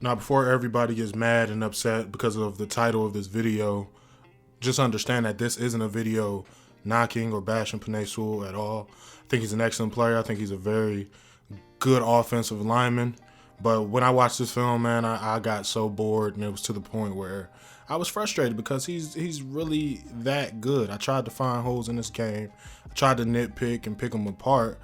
Now, before everybody gets mad and upset because of the title of this video, just understand that this isn't a video knocking or bashing Penei Sewell at all. I think he's an excellent player. I think he's a very good offensive lineman. But when I watched this film, man, I got so bored, and it was to the point where I was frustrated because he's really that good. I tried to find holes in this game. I tried to nitpick and pick them apart,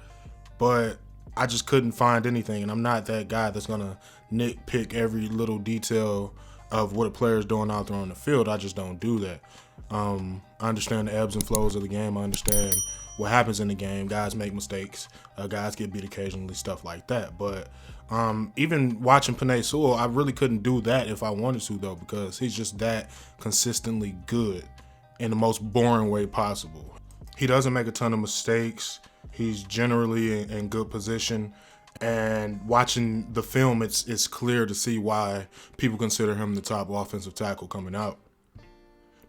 but I just couldn't find anything. And I'm not that guy that's going to nitpick every little detail of what a player is doing out there on the field. I just don't do that. I understand the ebbs and flows of the game. I understand what happens in the game. Guys make mistakes. Guys get beat occasionally, stuff like that. But even watching Penei Sewell, I really couldn't do that if I wanted to, though, because he's just that consistently good in the most boring way possible. He doesn't make a ton of mistakes. He's generally in good position. And watching the film, it's clear to see why people consider him the top offensive tackle coming out.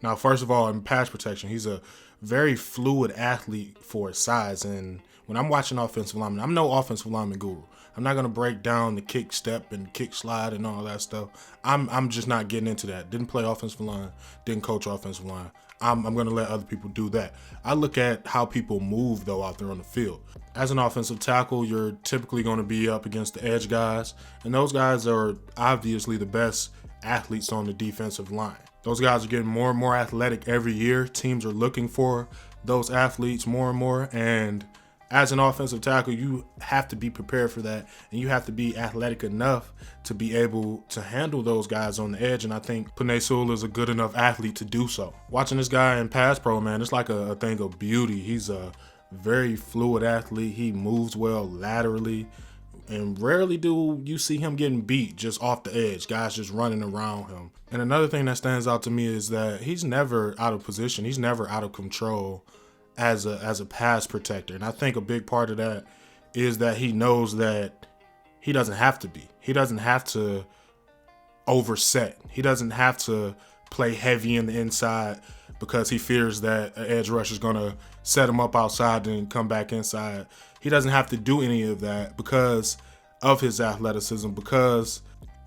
Now, first of all, in pass protection, he's a very fluid athlete for his size. And when I'm watching offensive linemen, I'm no offensive lineman guru. I'm not going to break down the kick step and kick slide and all that stuff. I'm just not getting into that. Didn't play offensive line, didn't coach offensive line. I'm going to let other people do that. I look at how people move, though, out there on the field. As an offensive tackle, you're typically going to be up against the edge guys, and those guys are obviously the best athletes on the defensive line. Those guys are getting more and more athletic every year. Teams are looking for those athletes more and more, and as an offensive tackle, you have to be prepared for that, and you have to be athletic enough to be able to handle those guys on the edge, and I think Penei Sewell is a good enough athlete to do so. Watching this guy in pass pro, man, it's like a thing of beauty. He's a very fluid athlete. He moves well laterally, and rarely do you see him getting beat just off the edge, guys just running around him. And another thing that stands out to me is that he's never out of position. He's never out of control as a pass protector. And I think a big part of that is that he knows that he doesn't have to be. He doesn't have to overset. He doesn't have to play heavy in the inside because he fears that an edge rusher is going to set him up outside and come back inside. He doesn't have to do any of that because of his athleticism, because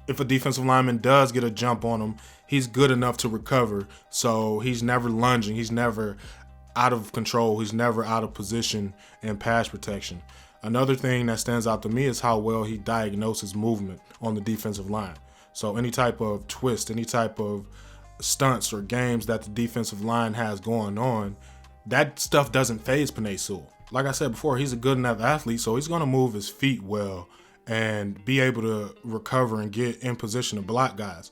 if a defensive lineman does get a jump on him, he's good enough to recover. So he's never lunging. He's never out of control. He's never out of position in pass protection. Another thing that stands out to me is how well he diagnoses movement on the defensive line. So any type of twist, any type of stunts or games that the defensive line has going on, that stuff doesn't faze Penei Sewell. Like I said before, he's a good enough athlete, so he's going to move his feet well and be able to recover and get in position to block guys.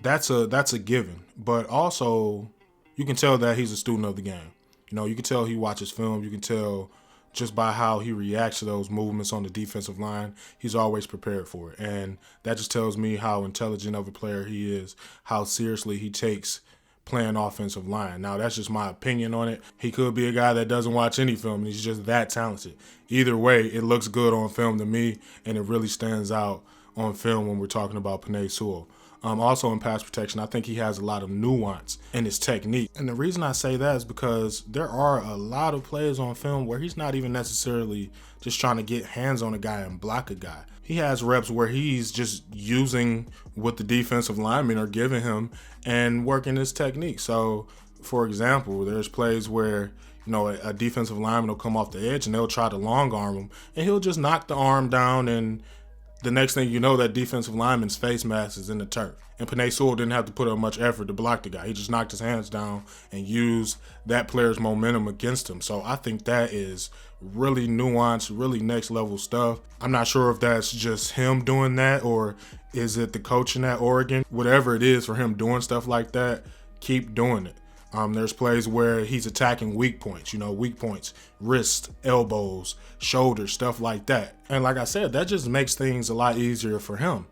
That's a given. But also, you can tell that he's a student of the game. You know, you can tell he watches film. You can tell just by how he reacts to those movements on the defensive line. He's always prepared for it. And that just tells me how intelligent of a player he is, how seriously he takes playing offensive line. Now, that's just my opinion on it. He could be a guy that doesn't watch any film, and he's just that talented. Either way, it looks good on film to me, and it really stands out on film when we're talking about Penei Sewell. Also in pass protection, I think he has a lot of nuance in his technique. And the reason I say that is because there are a lot of plays on film where he's not even necessarily just trying to get hands on a guy and block a guy. He has reps where he's just using what the defensive linemen are giving him and working his technique. So, for example, there's plays where a defensive lineman will come off the edge and they'll try to long arm him, and he'll just knock the arm down, and the next thing you know, that defensive lineman's face mask is in the turf. And Penei Sewell didn't have to put up much effort to block the guy. He just knocked his hands down and used that player's momentum against him. So I think that is really nuanced, really next level stuff. I'm not sure if that's just him doing that or is it the coaching at Oregon. Whatever it is for him doing stuff like that, keep doing it. There's plays where he's attacking weak points, wrists, elbows, shoulders, stuff like that. And like I said, that just makes things a lot easier for him.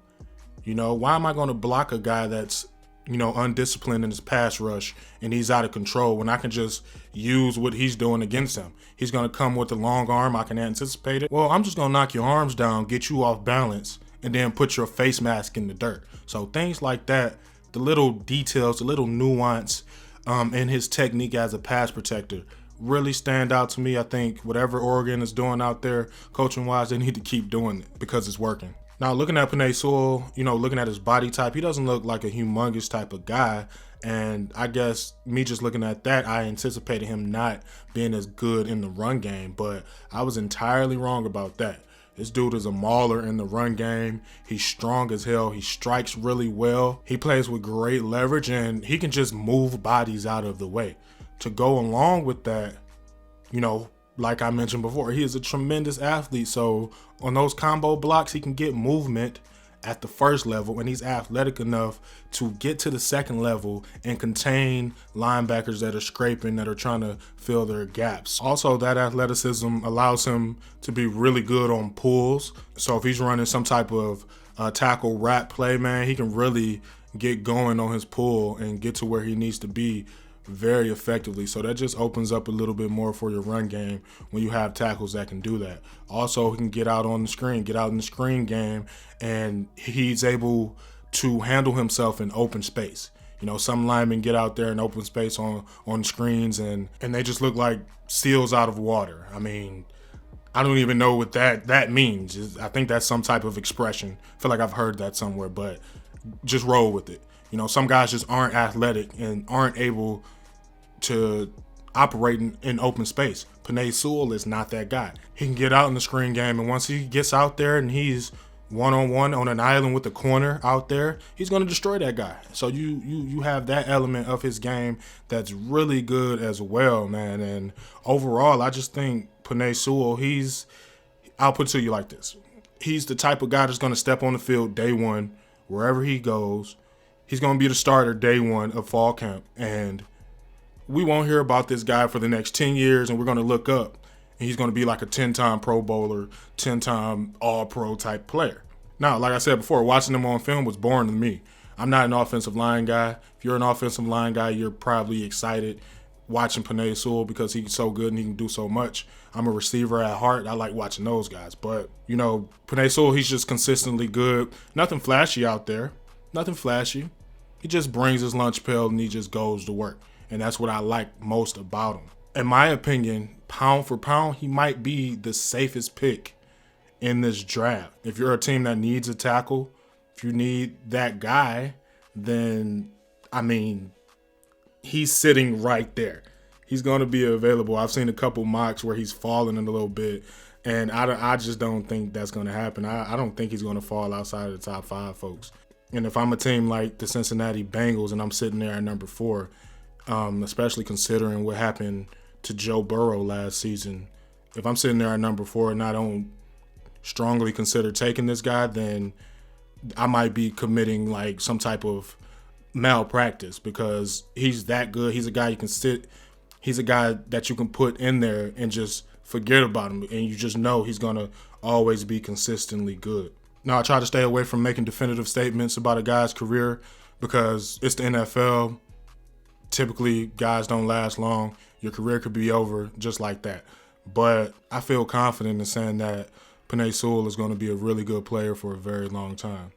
Why am I going to block a guy that's, undisciplined in his pass rush and he's out of control when I can just use what he's doing against him? He's going to come with a long arm. I can anticipate it. Well, I'm just going to knock your arms down, get you off balance, and then put your face mask in the dirt. So things like that, the little details, the little nuance, and his technique as a pass protector really stand out to me. I think whatever Oregon is doing out there, coaching-wise, they need to keep doing it because it's working. Now, looking at Penei Sewell, looking at his body type, he doesn't look like a humongous type of guy. And I guess me just looking at that, I anticipated him not being as good in the run game. But I was entirely wrong about that. This dude is a mauler in the run game. He's strong as hell. He strikes really well. He plays with great leverage, and he can just move bodies out of the way. To go along with that, like I mentioned before, he is a tremendous athlete. So on those combo blocks, he can get movement at the first level, and he's athletic enough to get to the second level and contain linebackers that are scraping, that are trying to fill their gaps. Also, that athleticism allows him to be really good on pulls. So if he's running some type of tackle wrap play, man, he can really get going on his pull and get to where he needs to be very effectively. So that just opens up a little bit more for your run game when you have tackles that can do that. Also, he can get out on the screen, get out in the screen game, and he's able to handle himself in open space. Some linemen get out there in open space on screens and they just look like seals out of water. I mean, I don't even know what that means. I think that's some type of expression. I feel like I've heard that somewhere, but just roll with it. Some guys just aren't athletic and aren't able to operate in open space. Penei Sewell is not that guy. He can get out in the screen game, and once he gets out there and he's one-on-one on an island with the corner out there, he's going to destroy that guy. So you have that element of his game that's really good as well, man. And overall, I just think Penei Sewell, I'll put it to you like this. He's the type of guy that's going to step on the field day one, wherever he goes. He's going to be the starter day one of fall camp, and we won't hear about this guy for the next 10 years, and we're going to look up, and he's going to be like a 10-time Pro Bowler, 10-time All-Pro type player. Now, like I said before, watching him on film was boring to me. I'm not an offensive line guy. If you're an offensive line guy, you're probably excited watching Penei Sewell because he's so good and he can do so much. I'm a receiver at heart. I like watching those guys. But, Penei Sewell, he's just consistently good. Nothing flashy out there. Nothing flashy. He just brings his lunch pail and he just goes to work. And that's what I like most about him. In my opinion, pound for pound, he might be the safest pick in this draft. If you're a team that needs a tackle, if you need that guy, then, he's sitting right there. He's going to be available. I've seen a couple mocks where he's fallen in a little bit, and I just don't think that's going to happen. I don't think he's going to fall outside of the top 5, folks. And if I'm a team like the Cincinnati Bengals and I'm sitting there at number 4, especially considering what happened to Joe Burrow last season, if I'm sitting there at number 4 and I don't strongly consider taking this guy, then I might be committing like some type of malpractice because he's that good. He's a guy you can sit. He's a guy that you can put in there and just forget about him, and you just know he's going to always be consistently good. Now, I try to stay away from making definitive statements about a guy's career because it's the NFL. Typically, guys don't last long. Your career could be over just like that. But I feel confident in saying that Penei Sewell is going to be a really good player for a very long time.